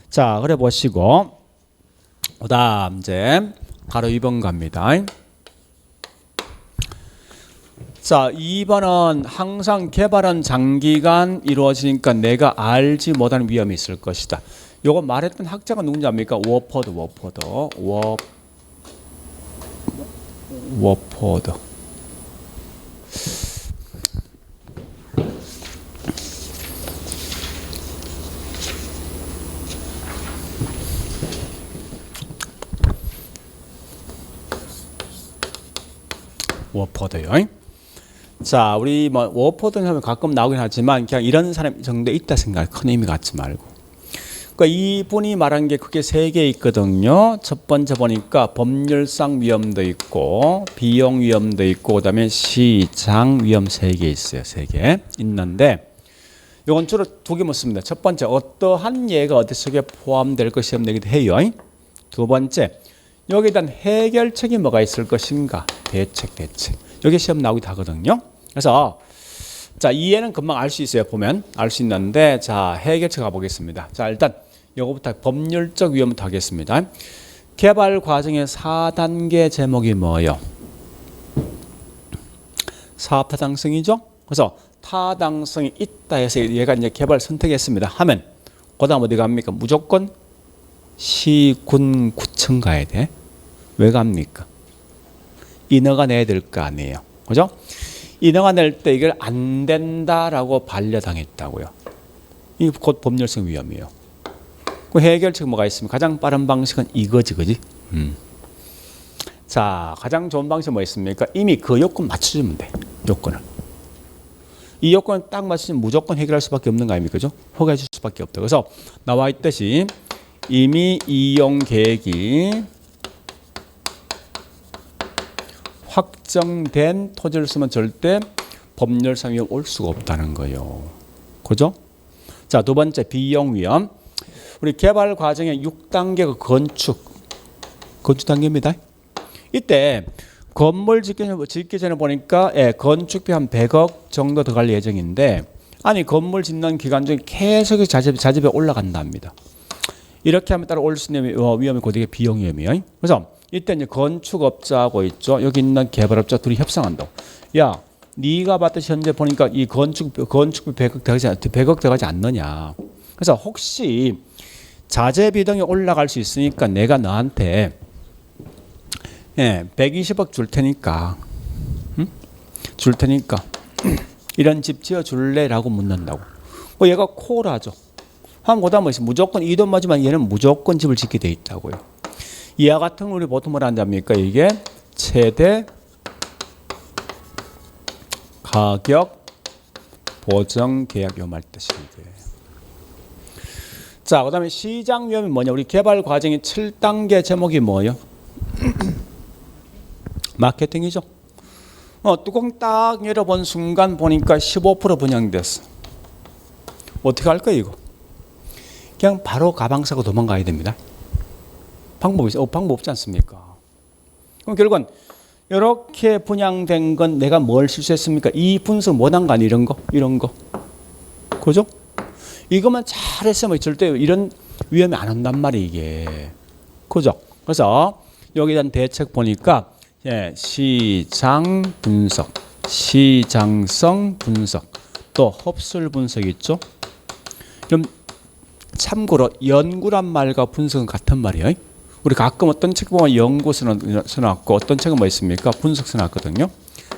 자, 그래 보시고 그다음 이제 바로 2번 갑니다. 자, 2번은 항상 개발은 장기간 이루어지니까 내가 알지 못하는 위험이 있을 것이다. 요거 말했던 학자가 누군지 압니까? 워포드. 워포드요. 자, 우리 뭐 워포드 하면 가끔 나오긴 하지만 그냥 이런 사람 정도 있다 생각, 큰 의미 갖지 말고. 그러니까 이분이 말한 게 크게 3개 있거든요. 첫 번째 보니까 법률상 위험도 있고 비용 위험도 있고 그다음에 시장 위험 3개 있어요. 3개 있는데 이건 주로 2개 묻습니다. 첫 번째 어떠한 예가 어디 속에 포함될 것이 없내기도 해요. 두 번째 여기에 대한 해결책이 뭐가 있을 것인가? 대책. 여기 시험 나오기도 하거든요. 그래서 자, 이해는 금방 알 수 있어요. 보면 알 수 있는데 자, 해결책 가보겠습니다. 자, 일단 요거부터 법률적 위험부터 하겠습니다. 개발 과정의 4단계 제목이 뭐예요? 사업 타당성이죠. 그래서 타당성이 있다 해서 얘가 이제 개발 선택했습니다. 하면 그다음 어디 갑니까? 무조건 시군 구청 가야 돼. 왜 갑니까? 인허가 내야 될 거 아니에요. 그죠? 인허가 낼 때 이걸 안 된다라고 반려당했다고요. 이 곧 법률성 위험이에요. 그 해결책 뭐가 있으면 가장 빠른 방식은 이거지, 그지? 자, 가장 좋은 방식은 뭐 있습니까? 이미 그 요건 맞춰주면 돼. 요건을. 이 요건을 딱 맞추면 무조건 해결할 수밖에 없는 거 아닙니까? 그죠? 허가해 줄 수밖에 없다. 그래서 나와 있듯이 이미 이용 계획이 확정된 토지를 쓰면 절대 법률상 위험 올 수가 없다는 거예요. 그죠? 자, 두 번째 비용 위험. 우리 개발 과정의 6단계가 건축 단계입니다. 이때 건물 짓기 전에 보니까 건축비 한 100억 정도 더 갈 예정인데 아니 건물 짓는 기간 중에 계속 자재비 올라간답니다. 이렇게 하면 따라 올 수 있는 위험이 곧이게 비용 위험이에요. 그래서 이때 이제 건축업자하고 있죠. 여기 있는 개발업자 둘이 협상한다고. 야, 네가 봤듯이 현재 보니까 이 건축비 100억 들어가지 않느냐. 그래서 혹시 자재 비용이 올라갈 수 있으니까 내가 너한테 120억 줄 테니까 이런 집 지어줄래라고 묻는다고. 얘가 콜하죠. 한 거다 뭐 무조건 이 돈 맞으면 얘는 무조건 집을 짓게 돼 있다고요. 이와 같은 우리 보통 뭐라 한답니까? 이게 최대 가격 보정 계약 요 말 뜻이 이게. 자, 그다음에 시장 위험이 뭐냐? 우리 개발 과정의 7단계 제목이 뭐예요? 마케팅이죠. 뚜껑 딱 열어본 순간 보니까 15% 분양됐어. 어떻게 할까 이거? 그냥 바로 가방 사고 도망가야 됩니다. 방법 없지 않습니까? 그럼 결국은 이렇게 분양된 건 내가 뭘 실수했습니까? 이 분석 못한 거 아니 이런 거. 그죠? 이것만 잘했으면 절대 이런 위험이 안 온단 말이에요, 이게. 그죠? 그래서 여기에 대한 대책 보니까 시장 분석, 시장성 분석 또 흡술 분석 있죠. 그럼 참고로 연구란 말과 분석은 같은 말이에요. 우리 가끔 어떤 책 보면 연구 써놨고 어떤 책은 뭐 있습니까? 분석 써놨거든요.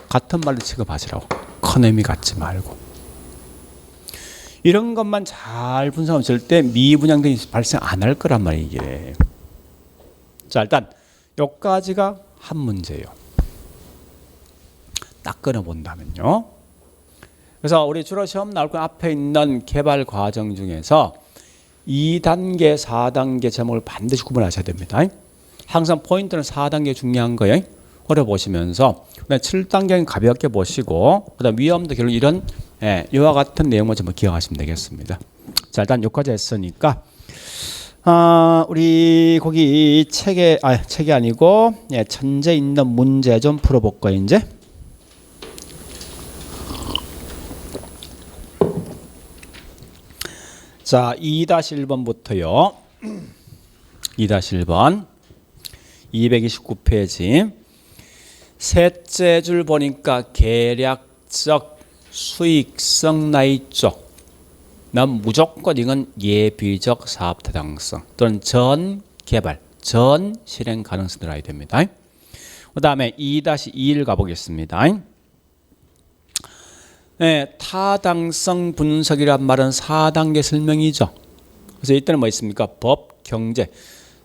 같은 말로 취급하시라고. 큰 의미 갖지 말고. 이런 것만 잘 분석하면 절대 미분양등이 발생 안 할 거란 말이에요. 이게. 자, 일단 여기까지가 한 문제예요. 딱 끊어본다면요. 그래서 우리 주로 시험 나올 거 앞에 있는 개발 과정 중에서 2단계, 4단계 제목을 반드시 구분하셔야 됩니다. 항상 포인트는 4단계 중요한 거예요. 어려 보시면서 7단계는 가볍게 보시고 그다음 위험도 결국 이런 이와 같은 내용만 좀 기억하시면 되겠습니다. 자, 일단 여기까지 했으니까 우리 거기 책이 아니고 천재 있는 문제 좀 풀어볼 거예요. 이제. 자, 2-1번부터요. 2-1번 229페이지 셋째 줄 보니까 계략적 수익성 나 있죠. 난 무조건 이건 예비적 사업 타당성 또는 전 개발, 전 실행 가능성 들어야 됩니다. 그 다음에 2-2를 가보겠습니다. 네, 타당성 분석이란 말은 4단계 설명이죠. 그래서 이때는 뭐 있습니까? 법, 경제,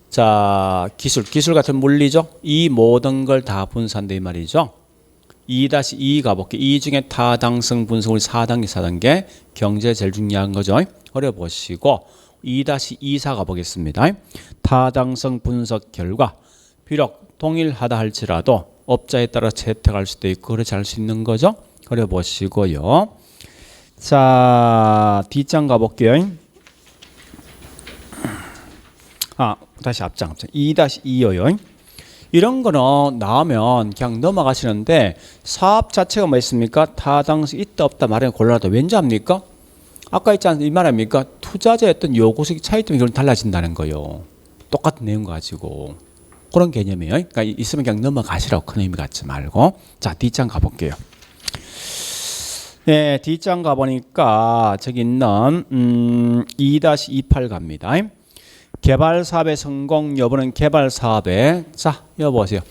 자 기술 같은 물리죠. 이 모든 걸 다 분석한다 이 말이죠. 2-2 가볼게요. 이 중에 타당성 분석을 4단계 경제 제일 중요한 거죠. 어려보시고 2-24 가보겠습니다. 타당성 분석 결과 비록 동일하다 할지라도 업자에 따라 채택할 수도 있고 그렇지 않을 수 있는 거죠. 그려보시고요. 자, 뒷장 가볼게요. 다시 앞장 2-2요요. 이런 거는 나오면 그냥 넘어가시는데 사업 자체가 뭐 있습니까? 타당성 있다 없다 말하면 곤란하다. 왠지 압니까? 아까 있지 않습니까? 이 말 아닙니까? 투자자의 어떤 요구식 차이 때문에 이건 달라진다는 거예요. 똑같은 내용 가지고. 그런 개념이에요. 그러니까 있으면 그냥 넘어가시라고 큰 의미 갖지 말고. 자, 뒷장 가볼게요. 네, 뒷장 가보니까 저기 있는 2-28 갑니다. 개발 사업의 성공 여부는 개발 사업의 자, 여보세요.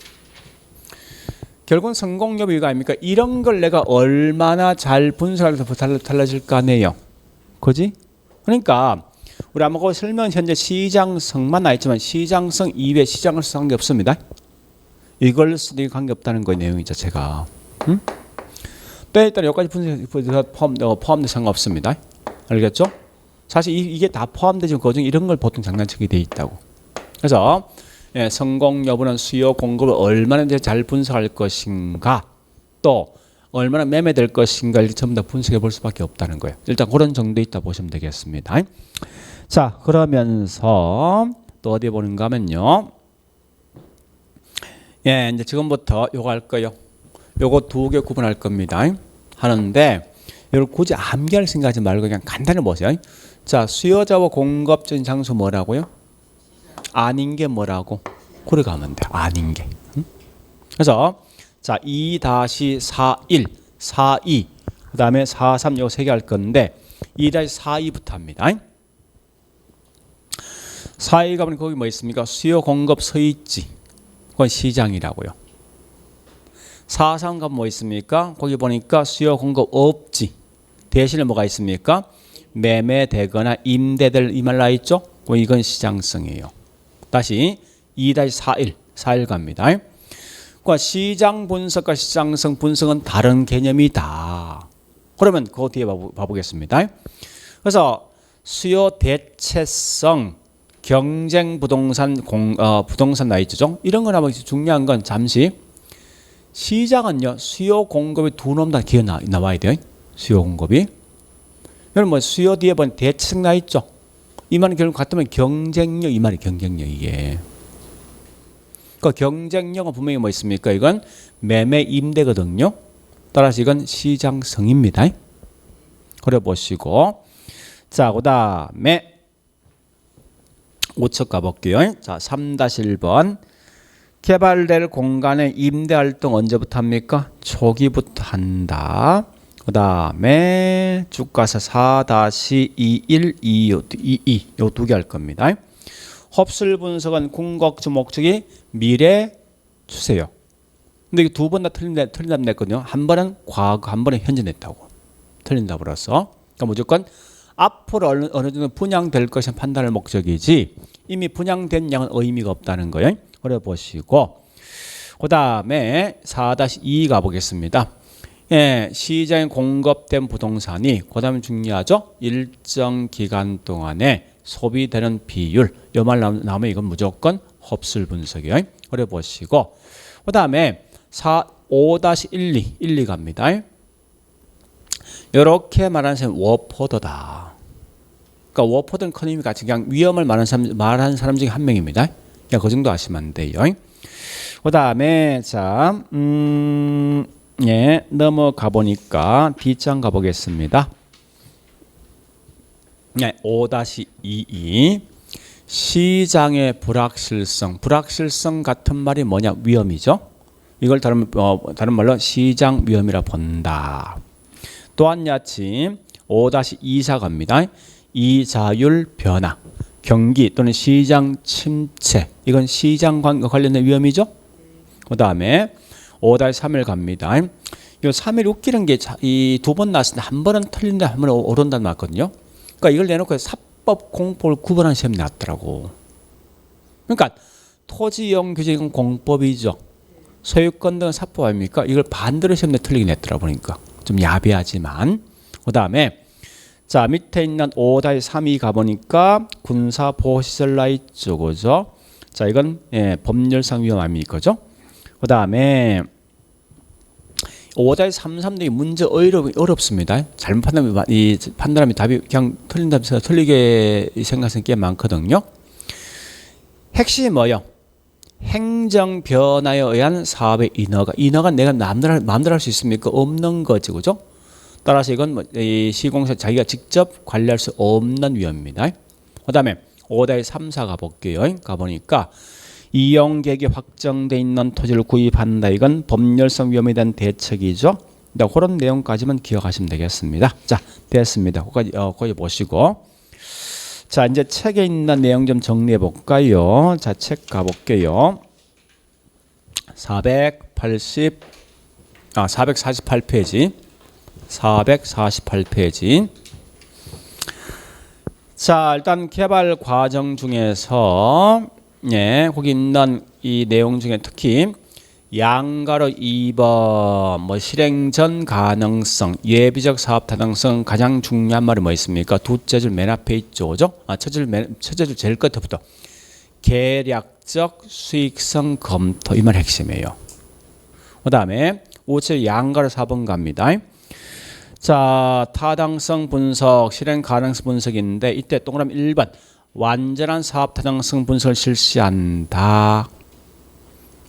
결국은 성공 여부가 아닙니까? 이런 걸 내가 얼마나 잘 분석해서 달라질까 하네요. 그지? 그러니까 우리 아마 그 설명 현재 시장성만 나있지만 시장성 이외에 시장성 관계 없습니다. 이걸 수도 관계 없다는 거의 내용이 자체가. 응? 때에 따라 여기까지 분석 포함된 상관없습니다. 알겠죠? 사실 이게 다 포함되지 그 중에 이런 걸 보통 장난치게 돼 있다고. 그래서 성공 여부는 수요 공급을 얼마나 잘 분석할 것인가 또 얼마나 매매될 것인가를 전부 다 분석해 볼 수밖에 없다는 거예요. 일단 그런 정도 있다 보시면 되겠습니다. 자, 그러면서 또 어디 보는가 하면요. 이제 지금부터 요거 할 거예요. 요거 두 개 구분할 겁니다. 하는데 이걸 굳이 암기할 생각하지 말고 그냥 간단히 보세요. 자, 수요자와 공급적인 장소 뭐라고요? 아닌 게 뭐라고? 그래 가면 돼. 아닌 게. 그래서 자, 2-41, 42, 그 다음에 43 요 세 개 할 건데 2-42부터 합니다. 42 가면 거기 뭐 있습니까? 수요 공급 서 있지. 그건 시장이라고요. 43 가면 뭐 있습니까? 거기 보니까 수요 공급 없지. 대신에 뭐가 있습니까? 매매되거나 임대될 이 말 나 있죠? 이건 시장성이에요. 다시 2-41 갑니다. 그러니까 시장 분석과 시장성 분석은 다른 개념이다. 그러면 그 뒤에 봐보겠습니다. 그래서 수요 대체성, 경쟁 부동산, 부동산 나 있죠? 이런 거나 중요한 건 잠시 시장은요 수요 공급이 두 놈 다 기어 나와야 돼요. 수요 공급이. 여러분 뭐 수요 뒤에 보면 대체성 나 있죠. 이 말은 결국 같으면 경쟁력 이 말이 경쟁력 이게. 그 경쟁력은 분명히 뭐 있습니까? 이건 매매 임대거든요. 따라서 이건 시장성입니다. 그래 보시고 자 그다음에 5척 가볼게요. 자 3-1번 개발될 공간의 임대 활동 언제부터 합니까? 초기부터 한다. 그 다음에 쭉 가서 4-2122 요 두 개 할 겁니다. 흡술 분석은 궁극적 목적이 미래 추세요. 근데 이게 두 번 다 틀린 답 냈거든요. 한 번은 과거, 한 번은 현재 냈다고. 틀린 답으로서. 그러니까 무조건 앞으로 어느 정도 분양될 것이 판단할 목적이지 이미 분양된 양은 의미가 없다는 거예요. 그래 보시고 그 다음에 4-2 가보겠습니다. 예, 시장에 공급된 부동산이 그 다음에 중요하죠. 일정 기간 동안에 소비되는 비율. 이 말 나오면 이건 무조건 흡술 분석이에요. 그래 보시고 그 다음에 5-12 갑니다. 이렇게 말하는 사람이 워포더다. 그러니까 워포더는 커님이 같이 그냥 위험을 말하는 사람 중에 한 명입니다. 그냥 그 정도 아시면 안 돼요. 그 다음에 자, 예, 넘어가 보니까 D장 가보겠습니다. 네, 5-22 시장의 불확실성 같은 말이 뭐냐? 위험이죠. 이걸 다른 말로 시장 위험이라 본다. 또한 야침 5-24 갑니다. 이자율 변화, 경기 또는 시장 침체. 이건 시장 관련된 위험이죠. 그 다음에 5-3일 갑니다. 이 3일 웃기는 게 이 두 번 나왔을 때 한 번은 틀린데 한 번은 옳은다는 말거든요. 그러니까 이걸 내놓고 사법 공법을 구분하는 시험이 났더라고. 그러니까 토지이용 규제는 공법이죠. 소유권 등은 사법 아닙니까? 이걸 반대로 시험에 틀리게 냈더라 보니까 좀 야비하지만. 그 다음에 자 밑에 있는 5-32 가보니까 군사보호시설 나 있죠, 그죠? 자 이건 예, 법률상 위험 아닙니까, 그죠? 그 다음에 5-33도 문제 어렵습니다. 잘못 판단하면 답이 그냥 틀리게 생각하는 게 많거든요. 핵심이 뭐요? 행정 변화에 의한 사업의 인허가 내가 마음대로 할 수 있습니까? 없는 거지, 그죠? 따라서 이건 이 시공사 자기가 직접 관리할 수 없는 위험입니다. 그 다음에 5-34 가볼게요. 가보니까 이용 계획이 확정돼 있는 토지를 구입한다. 이건 법률상 위험에 대한 대책이죠. 그런 내용까지만 기억하시면 되겠습니다. 자, 됐습니다. 거기 보시고. 자, 이제 책에 있는 내용 좀 정리해 볼까요? 자, 책 가볼게요. 448페이지. 448페이지. 자, 일단 개발 과정 중에서 예, 거기 있는 이 내용 중에 특히 양가로 2번 뭐 실행 전 가능성, 예비적 사업 타당성 가장 중요한 말이 뭐 있습니까? 두째 줄 맨 앞에 있죠, 그죠? 첫째 줄 제일 끝부터 계략적 수익성 검토 이 말 핵심이에요. 그 다음에 5째 양가로 4번 갑니다. 자, 타당성 분석, 실행 가능성 분석인데 이때 동그라미 1번 완전한 사업 타당성 분석을 실시한다.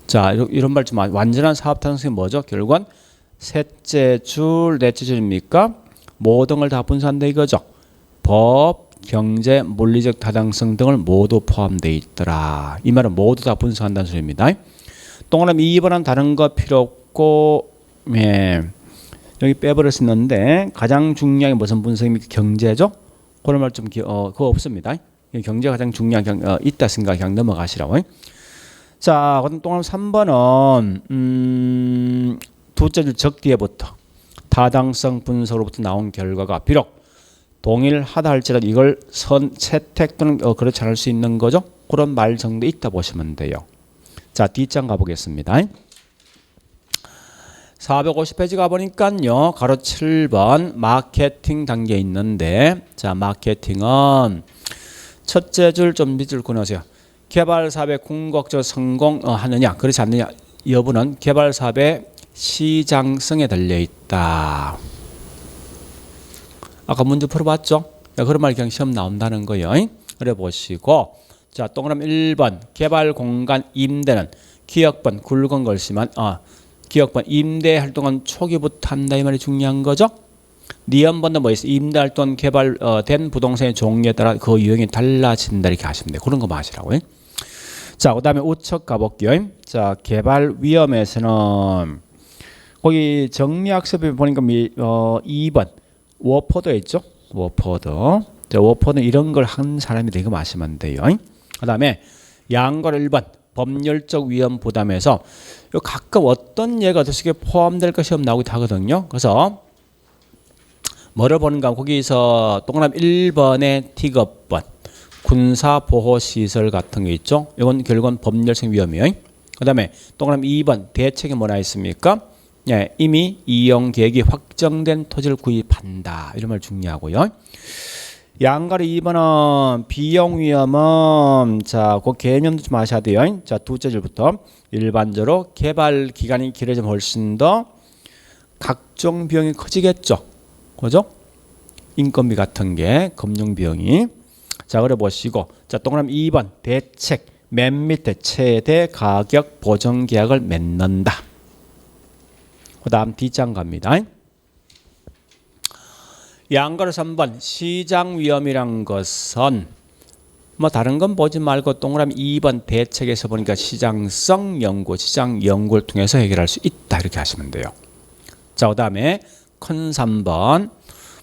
자, 이런 말 좀 완전한 사업 타당성이 뭐죠? 결국은 셋째 줄, 넷째 줄입니까? 모든 걸 다 분석한다 이거죠. 법, 경제, 물리적 타당성 등을 모두 포함되어 있더라. 이 말은 모두 다 분석한다는 소리입니다. 동그라미 2번은 다른 거 필요 없고 예. 여기 빼버렸었는데 가장 중요한 게 무슨 분석입니까? 경제죠? 그런 말 좀 그거 없습니다. 경제가 가장 중요한 있다 생각 그냥 넘어가시라고. 자, 그럼 동그라미 3번은 두째 줄 적 뒤에부터 타당성 분석으로부터 나온 결과가 비록 동일하다 할지라도 이걸 채택 또는 그렇지 않을 수 있는 거죠. 그런 말 정도 있다 보시면 돼요. 자, D장 가보겠습니다. 450페이지 가보니까요. 가로 7번 마케팅 단계에 있는데 자, 마케팅은 첫째 줄 좀 밑줄 끊으세요. 개발 사업의 궁극적 성공하느냐 그렇지 않느냐 여부는 개발 사업의 시장성에 달려있다. 아까 문제 풀어봤죠? 그런 말 그냥 시험 나온다는 거예요. 그래 보시고 자, 동그라미 1번 개발 공간 임대는 기억번 굵은 글씨만 기억번 임대 활동은 초기부터 한다 이 말이 중요한 거죠. 니은번도 뭐 있어? 임대 활동 개발된 부동산의 종류에 따라 그 유형이 달라진다 이렇게 하시면 돼요. 그런 거 마시라고요. 자, 그 다음에 우측 가볼게요. 자, 개발 위험에서는 거기 정리학습에 보니까 2번 워포드 있죠. 워포드. 워포드는 이런 걸 한 사람이 되게 마시면 돼요. 그 다음에 양걸 1번 법률적 위험 부담에서 가끔 어떤 예가 어떻게 포함될 것이 나오기도 하거든요. 그래서 뭐를 보는가 거기서 동그라미 1번의 틱업번 군사보호시설 같은 게 있죠. 이건 결국은 법률적 위험이에요. 그 다음에 동그라미 2번 대책에 뭐나 있습니까? 예, 이미 이용 계획이 확정된 토지를 구입한다. 이런 말 중요하고요. 양가리 2번은 비용 위험은 자, 그 개념도 좀 아셔야 돼요. 자, 두째 줄부터 일반적으로 개발 기간이 길어지면 훨씬 더 각종 비용이 커지겠죠. 그죠? 인건비 같은 게 금융 비용이. 자, 그래 보시고 자, 동그라미 2번 대책 맨 밑에 최대 가격 보정 계약을 맺는다. 그다음 뒷장 갑니다. 양가로 3번 시장 위험이란 것은 뭐 다른 건 보지 말고 동그라미 2번 대책에서 보니까 시장성 연구, 시장 연구를 통해서 해결할 수 있다 이렇게 하시면 돼요. 자, 그다음에 큰 3번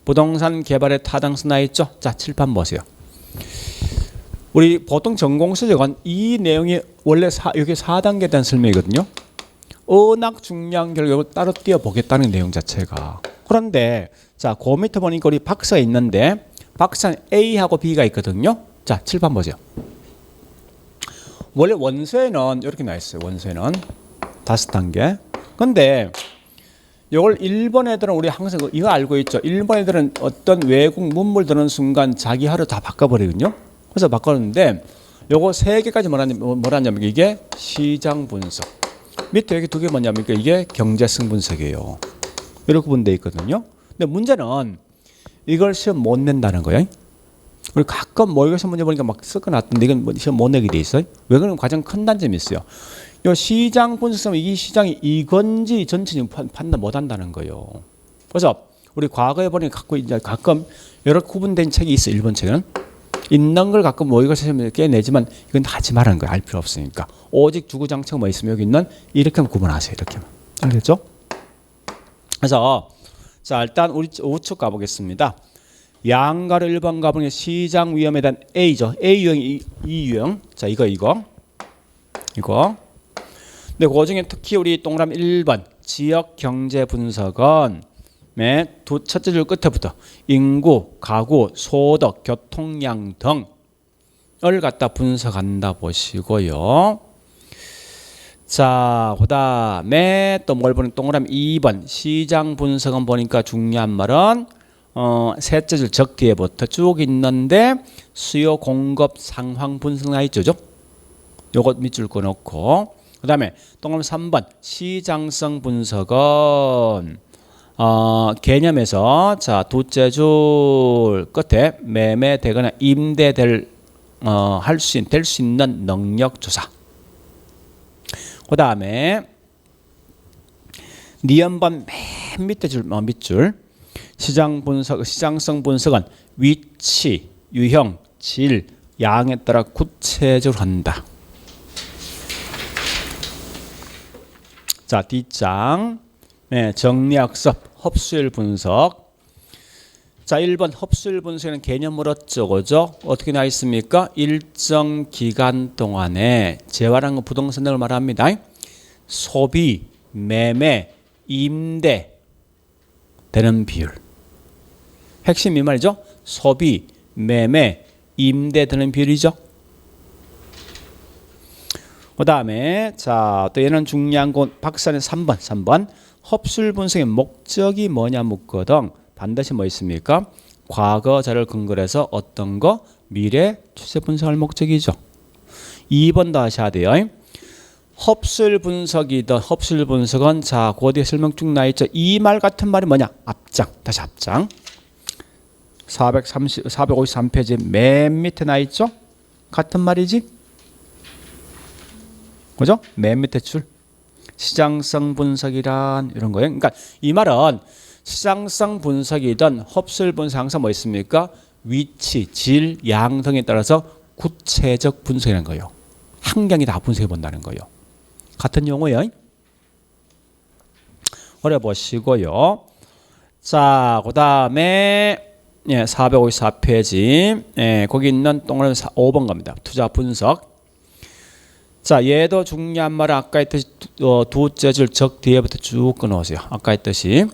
부동산 개발의 타당성 나 있죠. 자, 칠판 보세요. 우리 보통 전공서적은 이 내용이 원래 여기 4단계에 대한 설명이거든요. 워낙 중요한 결국을 따로 띄워보겠다는 내용 자체가. 그런데 자, 그 밑에 보니까 우리 박스가 있는데 박스는 A하고 B가 있거든요. 자, 칠판 보세요. 원래 원서에는 이렇게 나와 있어요. 원서에는 5단계. 근데 이걸 일본 애들은 우리 항상 이거 알고 있죠. 일본 애들은 어떤 외국 문물 드는 순간 자기 하루 다 바꿔버리거든요. 그래서 바꿨는데 요거 3개까지 뭐라냐면 이게 시장 분석. 밑에 여기 2개 뭐냐면 이게 경제성 분석이에요. 이렇게 분돼 있거든요. 근데 문제는 이걸 시험 못 낸다는 거예요. 우리 가끔 모의고사 문제 보니까 막 섞어놨던데 이건 시험 못 내게 돼 있어요. 왜 그러면 가장 큰 단점이 있어요. 이 시장 분석은 이 시장이 이건지 전체는 판단 못 한다는 거예요. 그래서 우리 과거에 보니까 가끔 여러 구분된 책이 있어. 일본 책은 있는 걸 가끔 모의고사 시험에 깨내지만 이건 하지 말라는 거예요. 알 필요 없으니까. 오직 주구장창 뭐 있으면 여기 있는 이렇게만 구분하세요. 이렇게만. 알겠죠? 그래서 자, 일단 우리 우측 가보겠습니다. 양가로 1번 가보면 시장 위험에 대한 A죠. A 유형이 이 유형. 자, 이거. 근데 그 중에 특히 우리 동그라미 1번 지역 경제 분석은 첫째 줄 끝에부터 인구, 가구, 소득, 교통량 등을 갖다 분석한다 보시고요. 자, 그다음에 또 뭘 보는 동그라미 2번 시장 분석은 보니까 중요한 말은 셋째 줄 적 뒤에부터 쭉 있는데 수요 공급 상황 분석 나 있죠. 요것 밑줄 꺼놓고 그다음에 동그라미 3번 시장성 분석은 개념에서 자, 둘째 줄 끝에 매매되거나 임대될 될 수 있는 능력 조사. 그다음에 니은번 맨 밑에 줄 밑줄 시장성 분석은 위치, 유형, 질, 양에 따라 구체적으로 한다. 자, 뒷장 정리학습 흡수율 분석. 자, 1번 흡수율 분석에는 개념 물었죠. 그죠? 어떻게 나와 있습니까? 일정 기간 동안에 재활한 건 부동산 등을 말합니다. 소비, 매매, 임대 되는 비율. 핵심 이 말이죠. 소비, 매매, 임대 되는 비율이죠. 그 다음에 자, 또 얘는 중요한 건 박사는 3번 흡수율 분석의 목적이 뭐냐 묻거든. 반드시 뭐 있습니까? 과거 자료를 근거로 해서 어떤 거 미래 추세 분석할 목적이죠. 2번도 하셔야 돼요. 흡수율 분석이든 흡수율 분석은 자, 그 뒤에 설명 쭉 나 있죠. 이 말 같은 말이 뭐냐? 앞장. 다시 앞장. 453페이지 맨 밑에 나 있죠? 같은 말이지? 그죠? 맨 밑에 줄. 시장성 분석이란 이런 거예요. 그러니까 이 말은 시장성 분석이든 흡수율 분석 항상 뭐 있습니까? 위치, 질, 양 등에 따라서 구체적 분석이라는 거예요. 한 경이 다 분석해 본다는 거예요. 같은 용어예요. 그래 보시고요. 자, 그다음에 454페이지. 거기 있는 동그라미 5번 갑니다. 투자 분석. 자, 얘도 중요한 말은 아까 했듯이 두째 줄 적 뒤에부터 쭉 끊어오세요. 아까 했듯이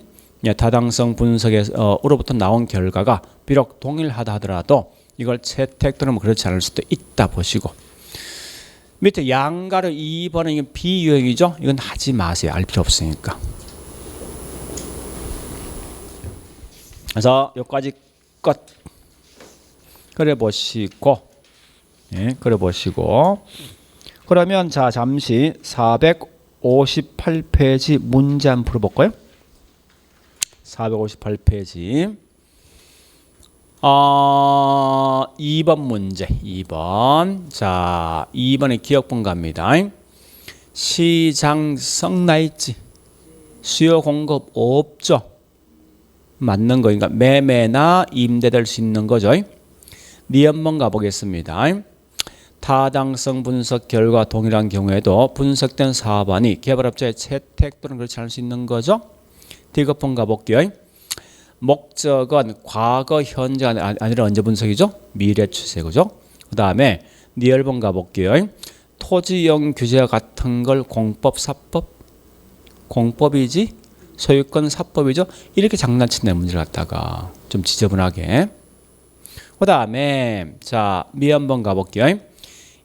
타당성 분석에서로부터 나온 결과가 비록 동일하다 하더라도 이걸 채택 또는 그렇지 않을 수도 있다 보시고, 밑에 양가로 2번은 이건 비유형이죠. 이건 하지 마세요. 알 필요 없으니까. 그래서 여기까지 끝. 그래 보시고, 그래 보시고. 그러면 자, 잠시 458페이지 문제 한번 풀어볼까요? 458페이지 2번 문제. 2번. 자, 2번의 기억본 갑니다. 시장성 나있지. 수요 공급 없죠. 맞는 거니까 매매나 임대될 수 있는 거죠. 네 한번 가보겠습니다. 타당성 분석 결과 동일한 경우에도 분석된 사업안이 개발업자의 채택 또는 그렇지 않을 수 있는 거죠. 디귿번 가볼게요. 목적은 과거, 현재가 아니라 언제 분석이죠? 미래 추세, 그죠? 그 다음에 니얼번 가볼게요. 토지용 규제와 같은 걸 공법, 사법? 공법이지? 소유권 사법이죠? 이렇게 장난치는 문제를 갖다가 좀 지저분하게. 그 다음에 자, 미 한번 가볼게요.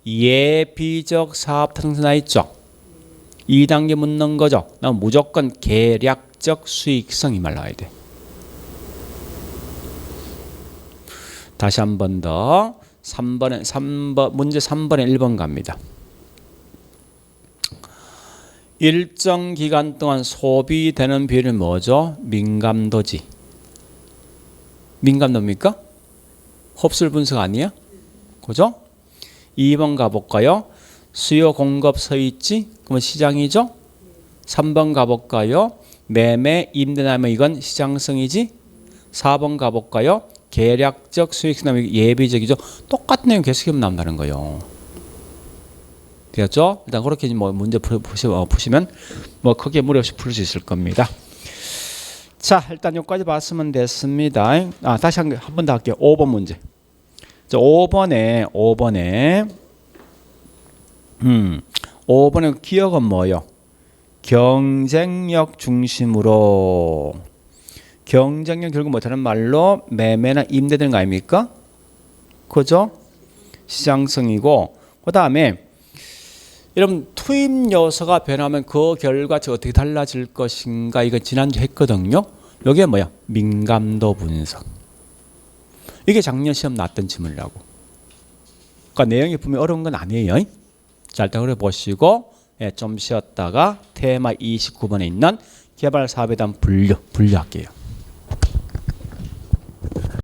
예비적 사업 탄생나 있죠? 2단계 묻는 거죠? 나 무조건 계략적 수익성 이 말 나와야 돼. 다시 한 번 더. 3번 문제 3번에 1번 갑니다. 일정 기간 동안 소비되는 비율은 뭐죠? 민감도지. 민감도입니까? 흡수율 분석 아니야? 그죠? 2번 가볼까요? 수요 공급 서 있지? 그러면 시장이죠? 3번 가볼까요? 매매 임대나면 이건 시장성이지? 4번 가볼까요? 계략적 수익성 예비적이죠? 똑같은 내용 계속하면 나온다는 거예요. 되었죠? 일단 그렇게 뭐 문제 푸시면 뭐 크게 무리 없이 풀 수 있을 겁니다. 자, 일단 여기까지 봤으면 됐습니다. 다시 한 번 더 할게요. 5번 문제. 자, 5번에 5번의 기억은 뭐예요? 경쟁력 중심으로. 경쟁력 결국 못하는 말로 매매나 임대되는 거 아닙니까? 그죠? 시장성이고, 그 다음에 여러분 투입 요소가 변하면 그 결과가 어떻게 달라질 것인가, 이거 지난주 했거든요. 이게 뭐야? 민감도 분석. 이게 작년 시험 났던 질문이라고. 그러니까 내용이 분명히 어려운 건 아니에요. 자, 일단 그래 보시고 좀 쉬었다가 테마 29번에 있는 개발 사업에 대한 분류할게요.